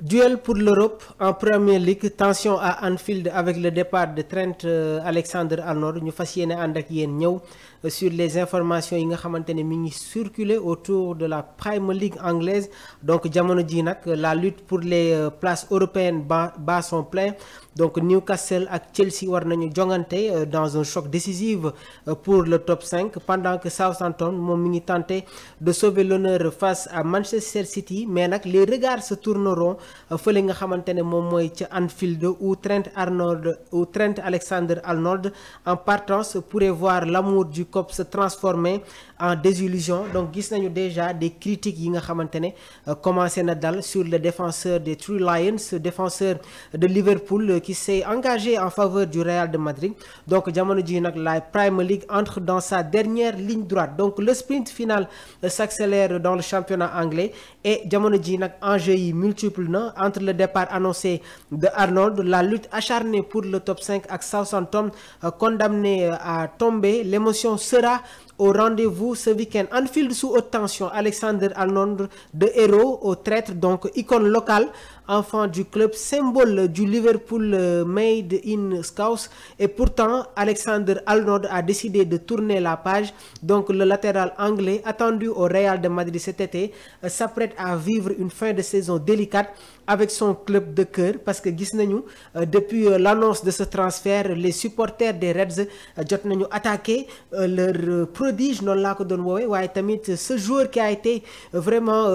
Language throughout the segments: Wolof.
Duel pour l'Europe en Premier League, tension à Anfield avec le départ de Trent Alexander-Arnold. Ñu fas yéene ànd ak yéen ñëw sur les informations yi nga xamante ne mi ngi circuler autour de la Premier League anglaise. Donc jamono ji nag la lutte pour les places européennes bat son plein. Donc Newcastle ak Chelsea war nañu jongante dans un choc décisif pour le top 5 pendant que Southampton moom mi ngi tenté de sauver l'honneur face à Manchester City, mais nag les regards se tourneront fële nga xamante ne moom mooy ca Anfield où Trent Alexander-Arnold en partance pourrait voir l'amour du COP se transformer en désillusion. Donc gis nañu déjà des critiques yi nga xamante ne commencé na dal sur le défenseur des Three Lions, défenseur de Liverpool qui s'est engagé en faveur du Real de Madrid. Donc jamono ji nag la Premier League entre dans sa dernière ligne droite. Donc le sprint final s'accélère dans le championnat anglais et jamono ji nag enjeu yi multiple na entre le départ annoncé de Arnold, la lutte acharnée pour le top 5 ak Southampton condamné à tomber. L'émotion sera au rendez-vous ce week-end. Anfield sous haute tension, Alexander-Arnold de héros au traître, donc icône locale, enfant du club, symbole du Liverpool made in Scouse. Et pourtant, Alexander-Arnold a décidé de tourner la page. Donc le latéral anglais attendu au Real de Madrid cet été s'apprête à vivre une fin de saison délicate avec son club de cœur, parce que gis nañu depuis l'annonce de ce transfert les supporters des Reds jot nañu attaqué leur prodige, noonu laa ko doon woowee, waaye tamit ce joueur qui a été vraiment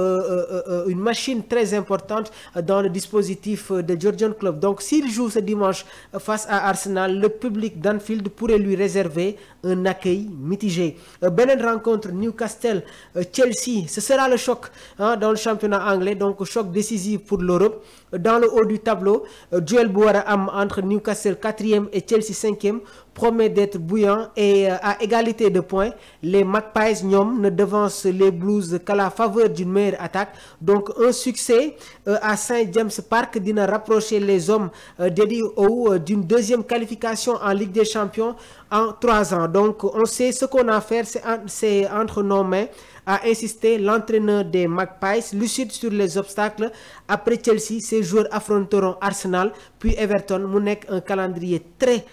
une machine très importante dans le dispositif de Jürgen Klopp. Donc s'il joue ce dimanche face à Arsenal, le public d'Anfield pourrait lui réserver un accueil mitigé. Beneen rencontre Newcastle Chelsea, ce sera le choc dans le championnat anglais, donc choc décisif pour l'Europe. Dans le haut du tableau, duel bu war a am entre Newcastle 4e et Chelsea 5e promet d'être bouillant et à égalité de points. Les Magpies ñoom ne devancent les Blues qu'à la faveur d'une meilleure attaque. Donc un succès à St James Park dina rapprocher les hommes d'Eddie Howe d'une deuxième qualification en Ligue des Champions en 3 ans. Donc on sait ce qu'on a à faire, c'est entre nos mains, a insisté l'entraîneur des Magpies, lucide sur les obstacles. Après Chelsea, ces joueurs affronteront Arsenal puis Everton. Mu nekk un calendrier très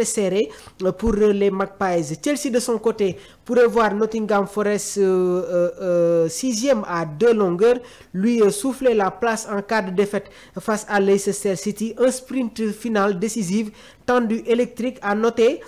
serré pour les Magpies. Chelsea de son côté pourrait voir Nottingham Forest 6e à 2 longueurs lui souffler la place en cas de défaite face à Leicester City. Un sprint final décisif tendu électrique. À noter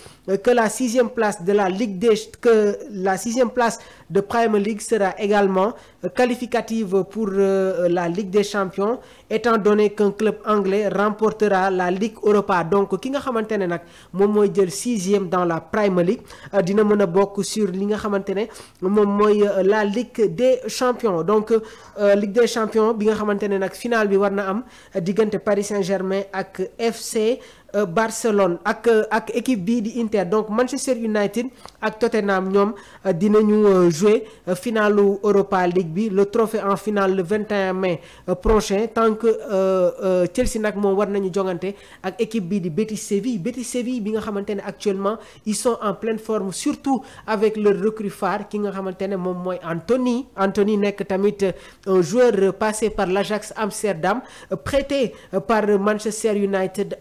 que la 6e place de la la 6e place de Premier League sera également qualificative pour la Ligue des Champions, étant donné qu'un club anglais remportera la Ligue Europa. Donc ki nga xamante ne nag moom mooy jël 6e dans la Premier League dina mën a bokk sur li nga xamante ne moom mooy la Ligue des Champions. Donc Ligue des Champions bi nga xamante ne nag final bi war na am diggante Paris Saint-Germain ak FC Barcelone ak équipe bii di Inter. Donc Manchester United ak Tottenham ñoom dinañu jouer finalu Europa League bi, le trophée en finale le 21 mai prochain, tant que Chelsea nag moom war nañu jongante ak équipe bii di Betis Séville bi nga xamante ne actuellement ils sont en pleine forme, surtout avec leur recrue phare ki nga xamante ne moom mooy Anthony nekk tamit un joueur passé par l'Ajax Amsterdam, prêté par Manchester United,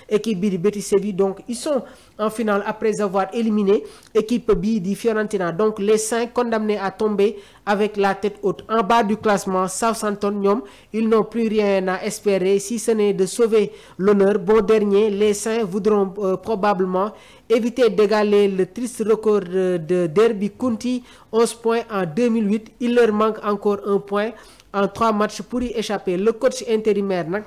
équipe bii di Betis Séville. Donc ils sont en finale après avoir éliminé équipe bii di Fiorentina. Donc les 5 condamnés à tomber avec la tête haute. En bas du classement, Southampton ñoom ils n'ont plus rien à espérer si ce n'est de sauver l'honneur. Bon dernier, les Saints voudront probablement éviter d'égaler le triste record de Derby County, 11 points en 2008. Il leur manque encore 1 point en 3 matchs pour y échapper. Le coach intérimaire nag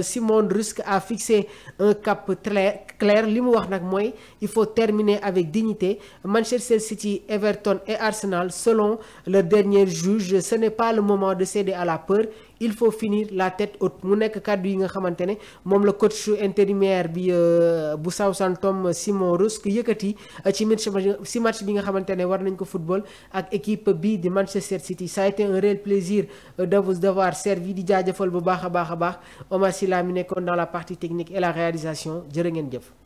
Simon Rusk a fixé un cap clair. Li mu wax nag mooy il faut terminer avec dignité. Manchester City, Everton et Arsenal, selon le dernier juge, ce n'est pas le moment de céder à la peur. Il faut finir la tête haute. Mu nekk kàddu yi nga xamante ne moom la coach intérimaire bi bu Southampton Simon Rusk yëkkati ci match bi nga xamante ne war nañ ko football ak équipe bi di Manchester City. Ça a été un réel plaisir de vous avoir servi. Di jaajëfal bu baax a baax Omar Sylla mi nekkoon dans la partie technique et la réalisation. Jërë ngeen jëf.